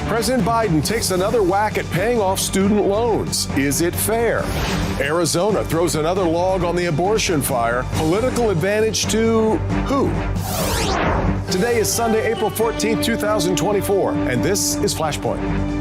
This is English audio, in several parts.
President Biden takes another whack at paying off student loans. Is it fair? Arizona throws another log on the abortion fire. Political advantage to who? Today is Sunday, April 14th, 2024, and this is Flashpoint.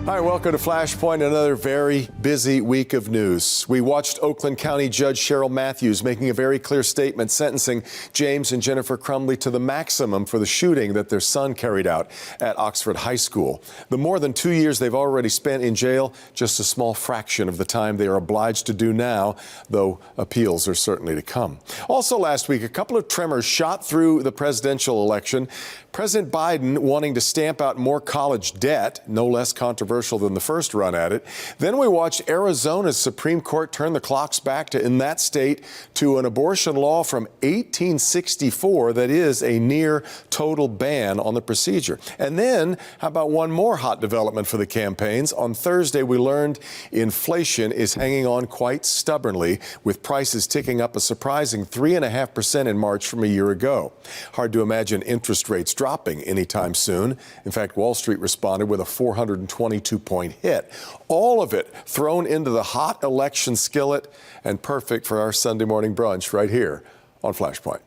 Hi, welcome to Flashpoint, another very busy week of news. We watched Oakland County Judge Cheryl Matthews making a very clear statement sentencing James and Jennifer Crumbley to the maximum for the shooting that their son carried out at Oxford High School. The more than 2 years they've already spent in jail, just a small fraction of the time they are obliged to do now, though appeals are certainly to come. Also last week, a couple of tremors shot through the presidential election. President Biden wanting to stamp out more college debt, no less controversial than the first run at it. Then we watched Arizona's Supreme Court turn the clocks back in that state to an abortion law from 1864 that is a near total ban on the procedure. And then, how about one more hot development for the campaigns? On Thursday, we learned inflation is hanging on quite stubbornly, with prices ticking up a surprising 3.5% in March from a year ago. Hard to imagine interest rates dropping anytime soon. In fact, Wall Street responded with a 422-point hit. All of it thrown into the hot election skillet, and perfect for our Sunday morning brunch right here on Flashpoint.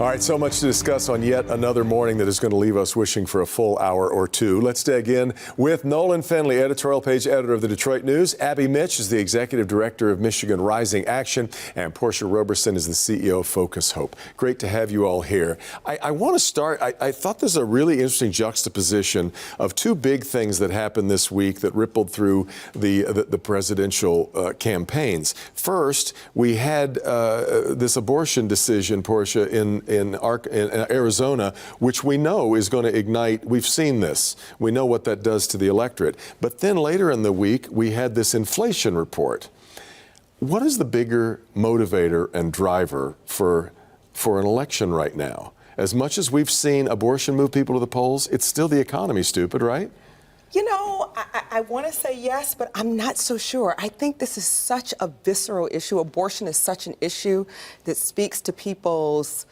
All right, so much to discuss on yet another morning that is going to leave us wishing for a full hour or two. Let's dig in with Nolan Finley, editorial page editor of the Detroit News. Abby Mitch is the executive director of Michigan Rising Action, and Portia Roberson is the CEO of Focus Hope. Great to have you all here. I want to start, I thought there's a really interesting juxtaposition of two big things that happened this week that rippled through the presidential campaigns. First, we had this abortion decision, Portia, in Arizona, which we know is going to ignite. We've seen this. We know what that does to the electorate. But then later in the week, we had this inflation report. What is the bigger motivator and driver for an election right now? As much as we've seen abortion move people to the polls, it's still the economy, stupid, right? You know, I want to say yes, but I'm not so sure. I think this is such a visceral issue. Abortion is such an issue that speaks to people's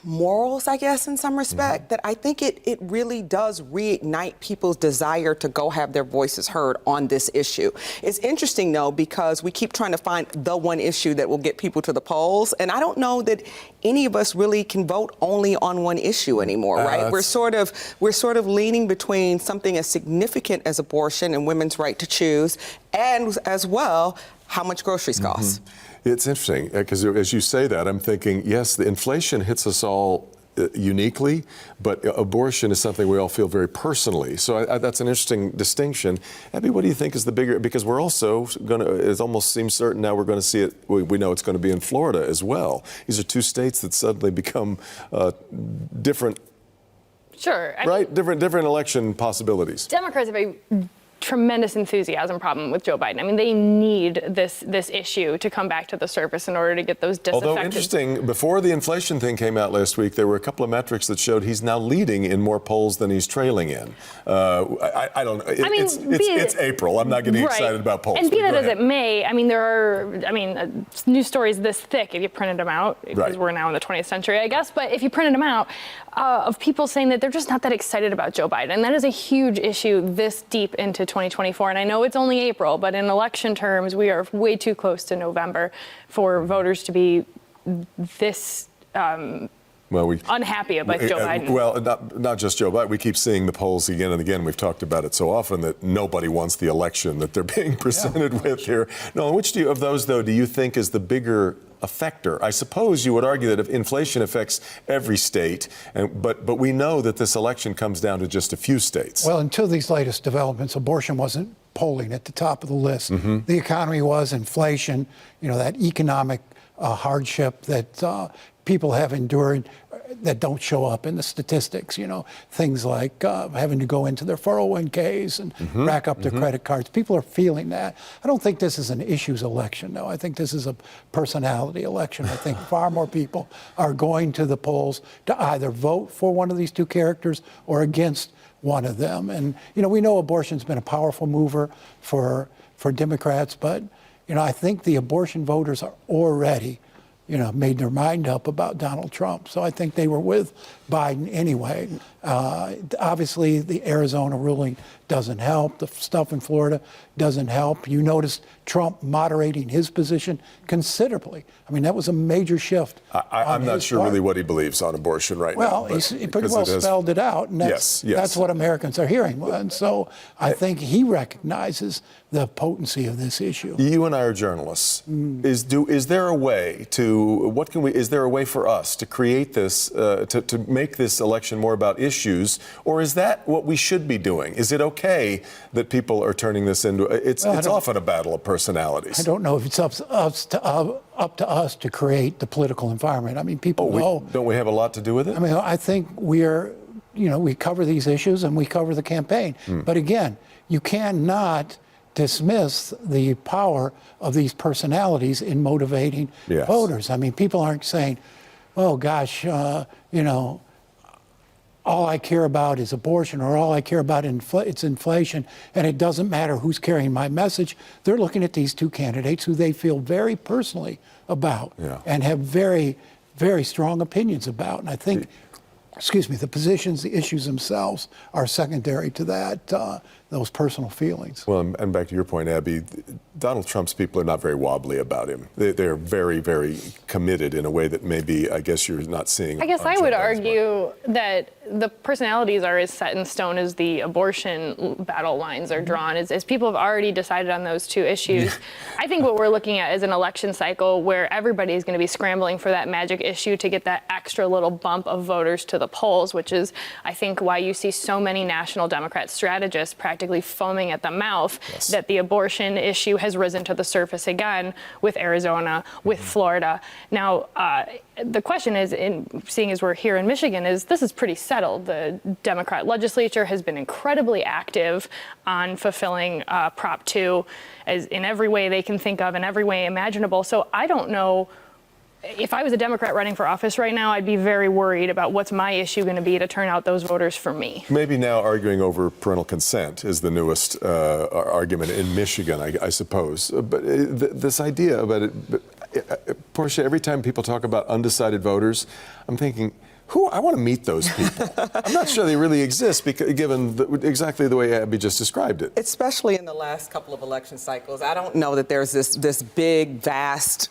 morals, I guess, in some respect, that I think it really does reignite people's desire to go have their voices heard on this issue. It's interesting, though, because we keep trying to find the one issue that will get people to the polls, and I don't know that any of us really can vote only on one issue anymore, right? We're sort of leaning between something as significant as abortion and women's right to choose, and as well, how much groceries cost. It's interesting, because as you say that, I'm thinking, yes, the inflation hits us all uniquely, but abortion is something we all feel very personally. So that's an interesting distinction. Abby, what do you think is the bigger, because we're also going to, it almost seems certain now we're going to see it, we know it's going to be in Florida as well. These are two states that suddenly become different. Sure. Different election possibilities. Democrats have a tremendous enthusiasm problem with Joe Biden. I mean, they need this issue to come back to the surface in order to get those disaffected. Although interesting, before the inflation thing came out last week, there were a couple of metrics that showed he's now leading in more polls than he's trailing in. I don't know. It's April. I'm not getting excited about polls. And be that as it may, I mean, there are, news stories this thick if you printed them out, because we're now in the 20th century, I guess. But if you printed them out, of people saying that they're just not that excited about Joe Biden. And that is a huge issue this deep into 2024. And I know it's only April, but in election terms, we are way too close to November for voters to be this unhappy about Joe Biden. Well, not just Joe Biden. We keep seeing the polls again and again. We've talked about it so often that nobody wants the election that they're being presented with here. No, which of those, though, do you think is the bigger effector? I suppose you would argue that if inflation affects every state, but we know that this election comes down to just a few states. Well, until these latest developments, abortion wasn't polling at the top of the list. The economy was, inflation, that economic hardship that people have endured that don't show up in the statistics, things like having to go into their 401ks and rack up their credit cards. People are feeling that. I don't think this is an issues election, though. I think this is a personality election. I think far more people are going to the polls to either vote for one of these two characters or against one of them. And, we know abortion's been a powerful mover for Democrats, but, I think the abortion voters are already, made their mind up about Donald Trump. So I think they were with Biden anyway. Obviously, the Arizona ruling doesn't help. The stuff in Florida doesn't help. You noticed Trump moderating his position considerably. I mean, that was a major shift. I'm not sure really what he believes on abortion right now. Well, he pretty well spelled it out, and that's what Americans are hearing. And so I think he recognizes the potency of this issue. You and I are journalists. Is there a way is there a way for us to create this, to make this election more about issues, or is that what we should be doing? Is it okay that people are turning this into, it's often a battle of personalities. I don't know if it's up to us to create the political environment. I mean, people know. Don't we have a lot to do with it? I mean, I think we cover these issues and we cover the campaign. But again, you cannot dismiss the power of these personalities in motivating voters. I mean, people aren't saying, oh gosh, all I care about is abortion, or all I care about it's inflation, and it doesn't matter who's carrying my message. They're looking at these two candidates who they feel very personally about and have very, very strong opinions about. And I think, the positions, the issues themselves are secondary to that, those personal feelings. Well, and back to your point, Abby, Donald Trump's people are not very wobbly about him. They're very, very committed in a way that maybe, I guess, you're not seeing. I guess I would argue that the personalities are as set in stone as the abortion battle lines are drawn, as people have already decided on those two issues. I think what we're looking at is an election cycle where everybody is going to be scrambling for that magic issue to get that extra little bump of voters to the polls, which is, I think, why you see so many national Democrat strategists practically foaming at the mouth that the abortion issue has risen to the surface again with Arizona, with Florida. Now, the question is, seeing as we're here in Michigan, this is pretty settled. The Democrat legislature has been incredibly active on fulfilling Prop 2 in every way they can think of, in every way imaginable. So I don't know. If I was a Democrat running for office right now, I'd be very worried about what's my issue going to be to turn out those voters for me. Maybe now arguing over parental consent is the newest argument in Michigan, I suppose. But this idea about it, Portia, every time people talk about undecided voters, I'm thinking, I want to meet those people. I'm not sure they really exist, given exactly the way Abby just described it. Especially in the last couple of election cycles, I don't know that there's this big, vast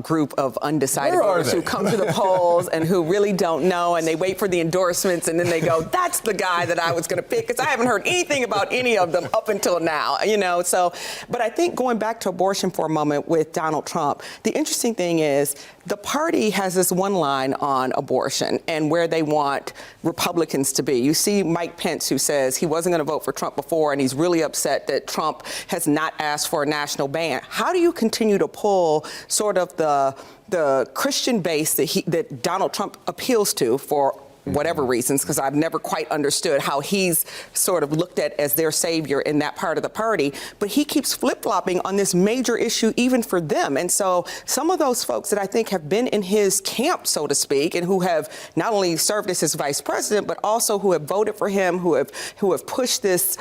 group of undecided voters who come to the polls and who really don't know, and they wait for the endorsements, and then they go, "That's the guy that I was going to pick," because I haven't heard anything about any of them up until now. So, but I think going back to abortion for a moment with Donald Trump, the interesting thing is the party has this one line on abortion and where they want Republicans to be. You see Mike Pence, who says he wasn't going to vote for Trump before, and he's really upset that Trump has not asked for a national ban. How do you continue to pull sort of the Christian base that Donald Trump appeals to for whatever reasons, because I've never quite understood how he's sort of looked at as their savior in that part of the party, but he keeps flip-flopping on this major issue even for them. And so some of those folks that I think have been in his camp, so to speak, and who have not only served as his vice president, but also who have voted for him, who have pushed this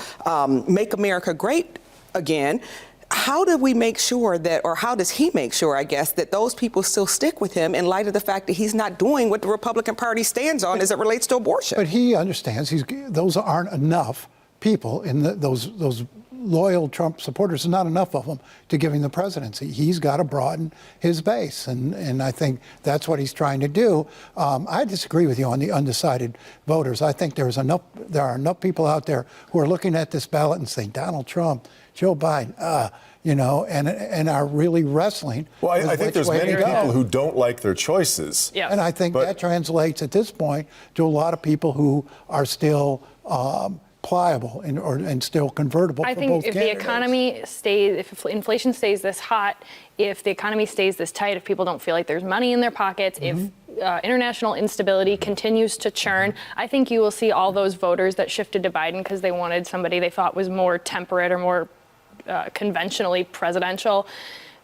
Make America Great Again, how do we make sure that, or how does he make sure, I guess, that those people still stick with him in light of the fact that he's not doing what the Republican Party stands on as it relates to abortion? But he understands those aren't enough people in those loyal Trump supporters. There's not enough of them to give him the presidency. He's got to broaden his base, and I think that's what he's trying to do. I disagree with you on the undecided voters. I think there are enough people out there who are looking at this ballot and saying, Donald Trump, Joe Biden, and are really wrestling. Well, I think there's many people who don't like their choices. Yeah. And I think that translates at this point to a lot of people who are still pliable and still convertible. I think if the economy stays, if inflation stays this hot, if the economy stays this tight, if people don't feel like there's money in their pockets, if international instability continues to churn, I think you will see all those voters that shifted to Biden because they wanted somebody they thought was more temperate or more conventionally presidential.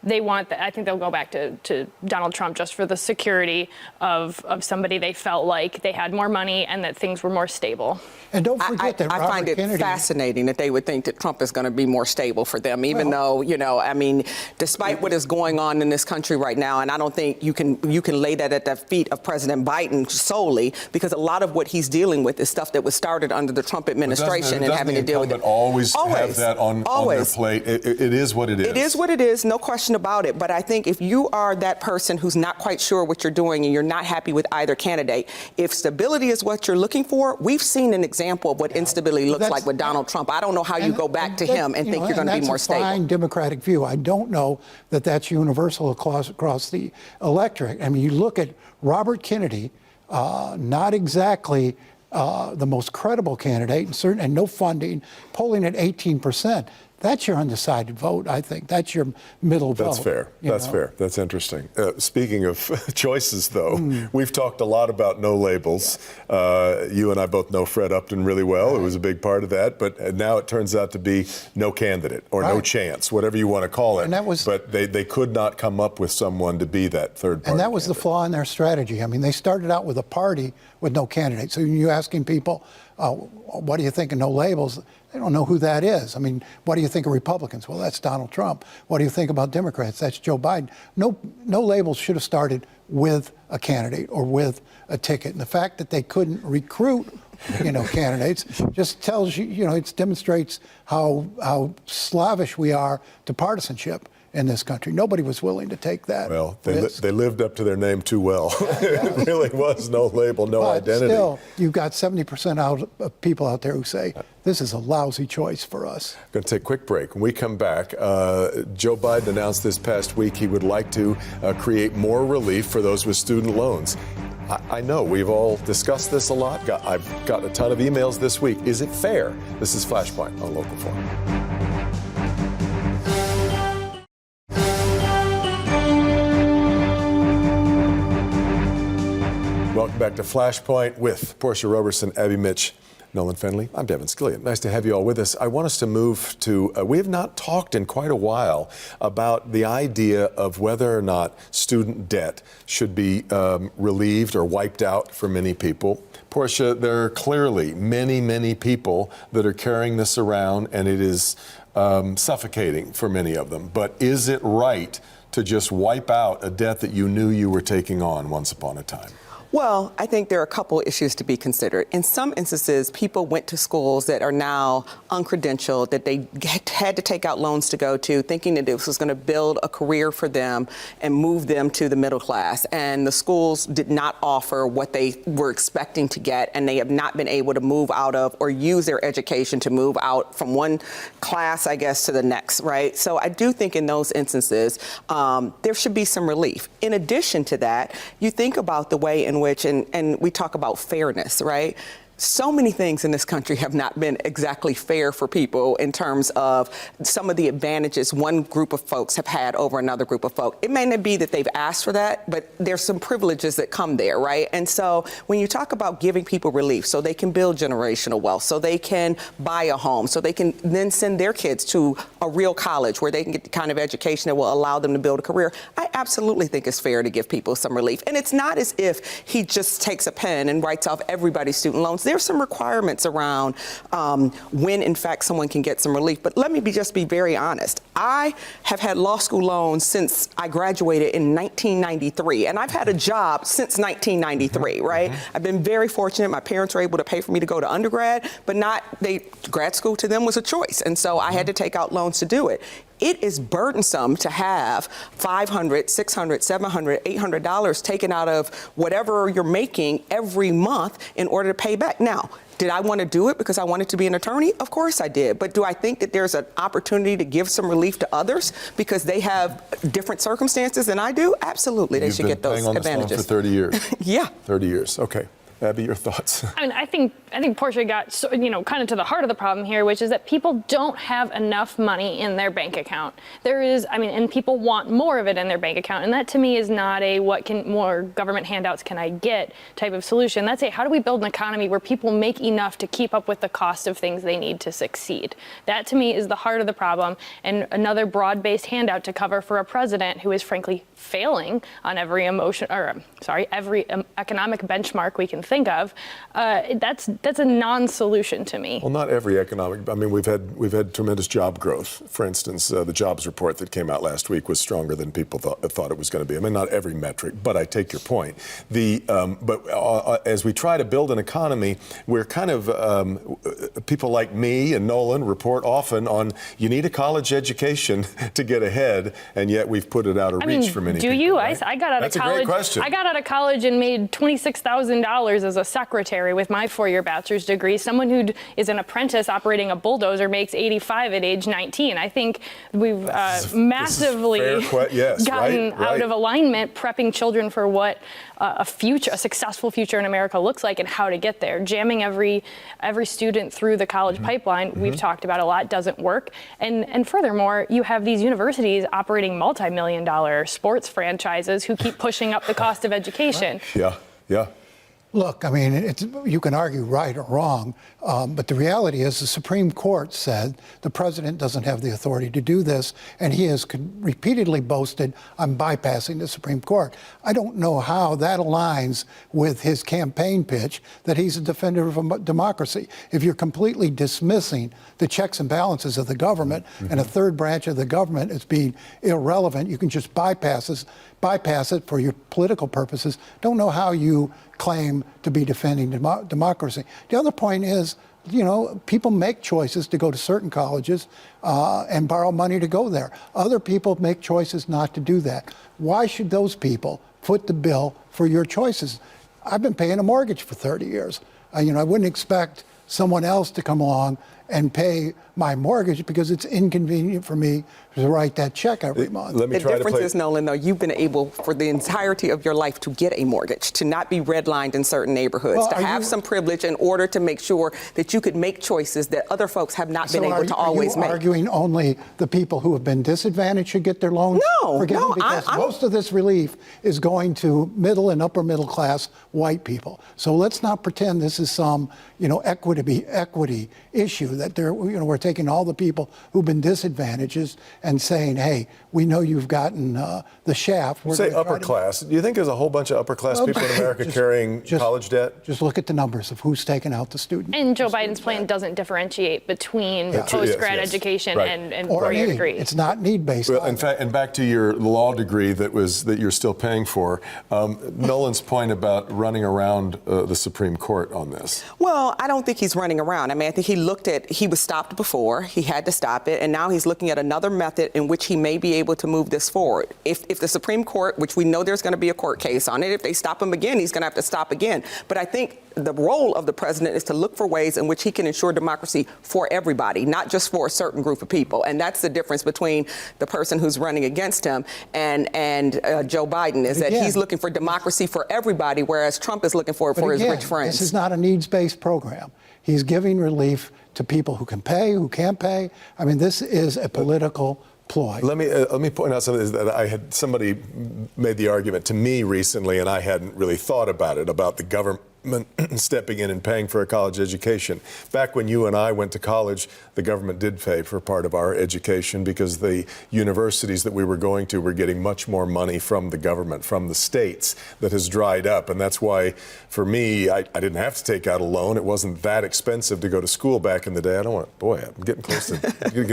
they want I think they'll go back to Donald Trump just for the security of somebody they felt like they had more money and that things were more stable. And don't forget that I Robert find it Kennedy, fascinating that they would think that Trump is going to be more stable for them, even though, I mean, despite what is going on in this country right now, and I don't think you can lay that at the feet of President Biden solely, because a lot of what he's dealing with is stuff that was started under the Trump administration and having to deal with it. Always have that on their plate. It is what it is. It is what it is, no question about it. But I think if you are that person who's not quite sure what you're doing and you're not happy with either candidate, if stability is what you're looking for, we've seen an example of what instability looks like with Donald Trump. I don't know how you go back to him and think you're going to be more stable. That's a fine Democratic view. I don't know that that's universal across the electorate. I mean, you look at Robert Kennedy, not exactly the most credible candidate, and no funding, polling at 18%. That's your undecided vote, I think. That's your middle vote. That's fair. That's fair. That's interesting. Speaking of choices, though, we've talked a lot about no labels. You and I both know Fred Upton really well. It was a big part of that. But now it turns out to be no candidate or no chance, whatever you want to call it. And that was, but they could not come up with someone to be that third party. And that was the flaw in their strategy. I mean, they started out with a party with no candidate. So you're asking people, what do you think of no labels? They don't know who that is. I mean, what do you think of Republicans? Well, that's Donald Trump. What do you think about Democrats? That's Joe Biden. No labels should have started with a candidate or with a ticket. And the fact that they couldn't recruit, candidates just tells you, it demonstrates how slavish we are to partisanship in this country. Nobody was willing to take that. Well, they lived up to their name too well. It really was no label, no identity. Still, you've got 70% of people out there who say, this is a lousy choice for us. Going to take a quick break. When we come back, Joe Biden announced this past week he would like to create more relief for those with student loans. I know we've all discussed this a lot. I've gotten a ton of emails this week. Is it fair? This is Flashpoint on Local 4. Welcome back to Flashpoint with Portia Roberson, Abby Mitch, Nolan Fenley. I'm Devin Skillian. Nice to have you all with us. I want us to move to, we have not talked in quite a while about the idea of whether or not student debt should be relieved or wiped out for many people. Portia, there are clearly many, many people that are carrying this around, and it is suffocating for many of them. But is it right to just wipe out a debt that you knew you were taking on once upon a time? Well, I think there are a couple issues to be considered. In some instances, people went to schools that are now uncredentialed, that they had to take out loans to go to, thinking that this was going to build a career for them and move them to the middle class. And the schools did not offer what they were expecting to get, and they have not been able to move out of or use their education to move out from one class, I guess, to the next, right? So I do think in those instances, there should be some relief. In addition to that, you think about the way in which, and we talk about fairness, right? So many things in this country have not been exactly fair for people in terms of some of the advantages one group of folks have had over another group of folks. It may not be that they've asked for that, but there's some privileges that come there, right? And so when you talk about giving people relief so they can build generational wealth, so they can buy a home, so they can then send their kids to a real college where they can get the kind of education that will allow them to build a career, I absolutely think it's fair to give people some relief. And it's not as if he just takes a pen and writes off everybody's student loans. There's some requirements around when, in fact, someone can get some relief. But let me just be very honest. I have had law school loans since I graduated in 1993, and I've had a job since 1993, right? I've been very fortunate. My parents were able to pay for me to go to undergrad, but grad school to them was a choice. And so I had to take out loans to do it. It is burdensome to have $500, $600, $700, $800 taken out of whatever you're making every month in order to pay back. Now, did I want to do it because I wanted to be an attorney? Of course I did. But do I think that there's an opportunity to give some relief to others because they have different circumstances than I do? Absolutely. They should get those advantages. You've been paying on this loan for 30 years. Yeah. 30 years. Okay. Abby, your thoughts? I mean, I think Portia got kind of to the heart of the problem here, which is that people don't have enough money in their bank account. And people want more of it in their bank account, and that to me is not a more government handouts can I get type of solution. That's how do we build an economy where people make enough to keep up with the cost of things they need to succeed? That to me is the heart of the problem, and another broad-based handout to cover for a president who is frankly failing on every economic benchmark we can think of. That's a non-solution to me. Well, not every economic. I mean, we've had tremendous job growth. For instance, the jobs report that came out last week was stronger than people thought it was going to be. I mean, not every metric, but I take your point. As we try to build an economy, we're kind of people like me and Nolan report often on you need a college education to get ahead, and yet we've put it out of reach for many people. Do you? Right? I got out of college. That's a great question. I got out of college and made $26,000 as a secretary with my 4-year bachelor's degree. Someone who is an apprentice operating a bulldozer makes $85,000 at age 19. I think we've massively gotten out of alignment, prepping children for what a successful future in America looks like and how to get there. Jamming every student through the college pipeline, we've talked about a lot, doesn't work. And furthermore, you have these universities operating multi-million-dollar sports franchises who keep pushing up the cost of education. Yeah. Look, I mean, you can argue right or wrong, but the reality is the Supreme Court said the president doesn't have the authority to do this, and he has repeatedly boasted, I'm bypassing the Supreme Court. I don't know how that aligns with his campaign pitch that he's a defender of democracy. If you're completely dismissing the checks and balances of the government and a third branch of the government as being irrelevant, you can just bypass it for your political purposes. Don't know how you claim to be defending democracy. The other point is, people make choices to go to certain colleges and borrow money to go there. Other people make choices not to do that. Why should those people foot the bill for your choices? I've been paying a mortgage for 30 years. I wouldn't expect someone else to come along and pay my mortgage because it's inconvenient for me to write that check every month. The difference is, Nolan, though, you've been able for the entirety of your life to get a mortgage, to not be redlined in certain neighborhoods, to have some privilege in order to make sure that you could make choices that other folks have not been able to always make. Are you arguing only the people who have been disadvantaged should get their loans forgiven? Because most of this relief is going to middle and upper middle class white people. So let's not pretend this is some, equity issue that we're taking all the people who've been disadvantaged and saying, hey, we know you've gotten the shaft. Say upper class. Do you think there's a whole bunch of upper class people in America carrying college debt? Just look at the numbers of who's taken out the student. And Joe Biden's plan doesn't differentiate between post-grad education and four-year degree. It's not need-based. Well, in fact, and back to your law degree that you're still paying for, Nolan's point about running around the Supreme Court on this. Well, I don't think he's running around. I mean, I think he was stopped before. He had to stop it, and now he's looking at another method in which he may be able to move this forward. If the Supreme Court, which we know there's going to be a court case on it, if they stop him again, he's going to have to stop again. But I think the role of the president is to look for ways in which he can ensure democracy for everybody, not just for a certain group of people. And that's the difference between the person who's running against him and Joe Biden, is that he's looking for democracy for everybody, whereas Trump is looking for it for his rich friends. This is not a needs-based program. He's giving relief to people who can pay, who can't pay. I mean, this is a political ploy. Let me point out something that somebody made the argument to me recently, and I hadn't really thought about it, about the government stepping in and paying for a college education. Back when you and I went to college, the government did pay for part of our education because the universities that we were going to were getting much more money from the government, from the states. That has dried up, and that's why, for me, I didn't have to take out a loan. It wasn't that expensive to go to school back in the day. I'm getting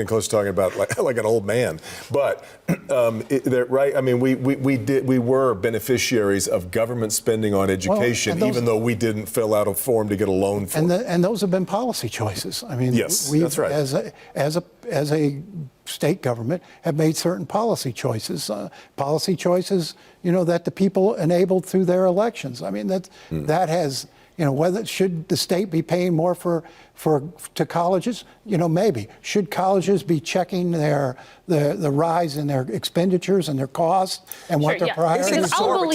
close to talking about like an old man. But right? I mean, we were beneficiaries of government spending on education, even though we didn't fill out a form to get a loan for. And those have been policy choices. I mean, yes, that's right. As a state government, have made certain policy choices. That the people enabled through their elections. I mean, that has You know, whether should the state be paying more to colleges? You know, maybe. Should colleges be checking the rise in their expenditures and their costs and what their priorities are?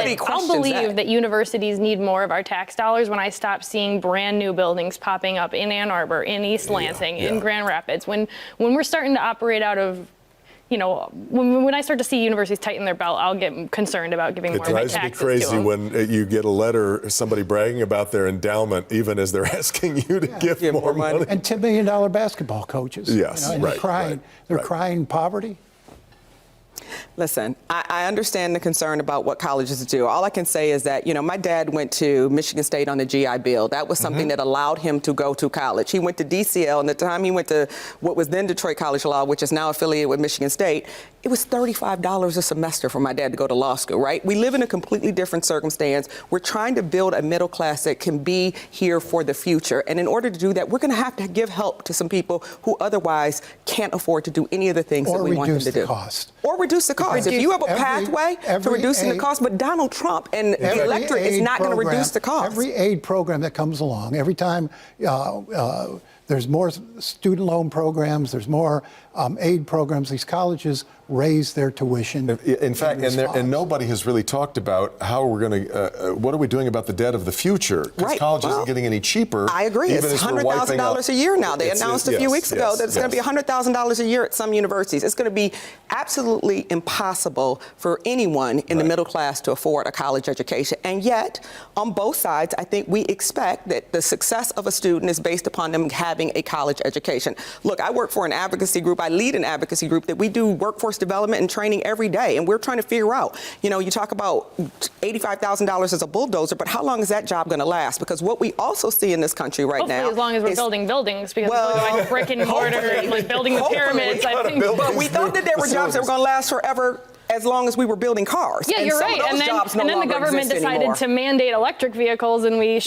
Because I'll believe that universities need more of our tax dollars when I stop seeing brand new buildings popping up in Ann Arbor, in East Lansing, in Grand Rapids. When we're starting to operate out of, you know, when I start to see universities tighten their belt, I'll get concerned about giving more of my taxes to them. It drives me crazy when you get a letter, somebody bragging about their endowment, even as they're asking you to give more money. And $10 million basketball coaches. Yes, you know, and they're crying poverty. Listen, I understand the concern about what colleges do. All I can say is that, you know, my dad went to Michigan State on the GI Bill. That was something that allowed him to go to college. He went to DCL, and the time he went to what was then Detroit College Law, which is now affiliated with Michigan State, it was $35 a semester for my dad to go to law school, right? We live in a completely different circumstance. We're trying to build a middle class that can be here for the future. And in order to do that, we're going to have to give help to some people who otherwise can't afford to do any of the things that we want them to do. Or reduce the cost. If you have a pathway to reducing the cost, but Donald Trump and the electorate is not going to reduce the cost. Every aid program that comes along, every time there's more student loan programs, there's more aid programs, these colleges raise their tuition. In fact, and nobody has really talked about how we're going to, what are we doing about the debt of the future? Because college isn't getting any cheaper. I agree. It's $100,000 a year now. They announced a few weeks ago that it's going to be $100,000 a year at some universities. It's going to be absolutely impossible for anyone in the middle class to afford a college education. And yet, on both sides, I think we expect that the success of a student is based upon them having a college education. Look, I work for an advocacy group. I lead an advocacy group that we do workforce development and training every day, and we're trying to figure out, you know, you talk about $85,000 as a bulldozer, but how long is that job going to last? Because what we also see in this country right now, hopefully as long as we're building buildings, because like brick and mortar and like building the pyramids, I think. But we thought that there were jobs that were going to last forever, as long as we were building cars. Yeah, you're right. And then the government decided to mandate electric vehicles, and we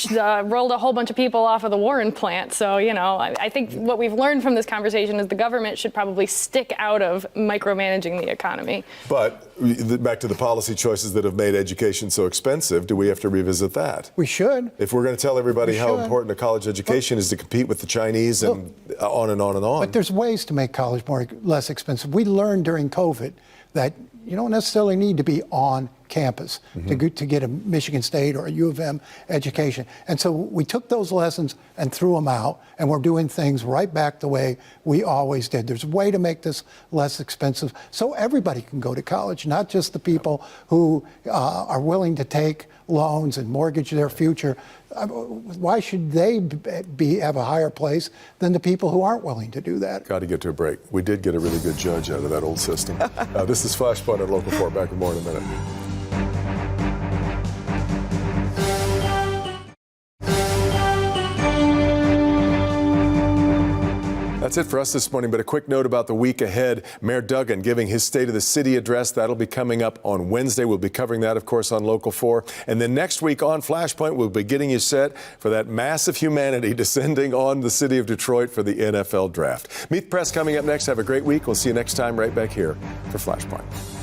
rolled a whole bunch of people off of the Warren plant. So, you know, I think what we've learned from this conversation is the government should probably stick out of micromanaging the economy. But back to the policy choices that have made education so expensive, do we have to revisit that? We should. If we're going to tell everybody how important a college education is to compete with the Chinese and on and on and on. But there's ways to make college less expensive. We learned during COVID that you don't necessarily need to be on campus to get a Michigan State or a U of M education. And so we took those lessons and threw them out, and we're doing things right back the way we always did. There's a way to make this less expensive so everybody can go to college, not just the people who are willing to take loans and mortgage their future. Why should they have a higher place than the people who aren't willing to do that? Got to get to a break. We did get a really good judge out of that old system. This is Flashpoint on Local 4. Back with more in a minute. That's it for us this morning, but a quick note about the week ahead. Mayor Duggan giving his State of the City address. That'll be coming up on Wednesday. We'll be covering that, of course, on Local 4. And then next week on Flashpoint, we'll be getting you set for that mass of humanity descending on the city of Detroit for the NFL Draft. Meet the Press coming up next. Have a great week. We'll see you next time right back here for Flashpoint.